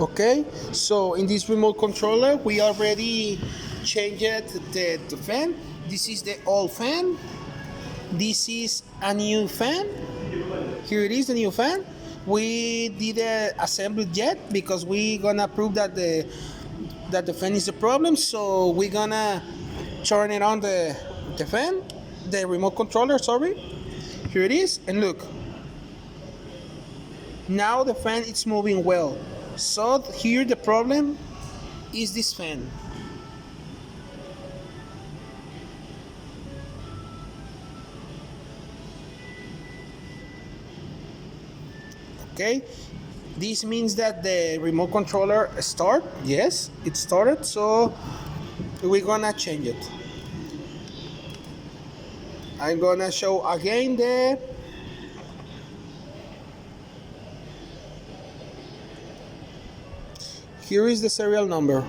Okay, so in this remote controller we already changed the fan. This is the old fan. This is a new fan. Here it is, the new fan. We didn't assemble it yet because we gonna prove that the fan is the problem. So we gonna turn it on the fan, the remote controller. Sorry. Here it is, and look. Now the fan is moving well. So here the problem is this fan. Okay, this means that the remote controller start. Yes, it started. So we're gonna change it. I'm gonna show again here is the serial number.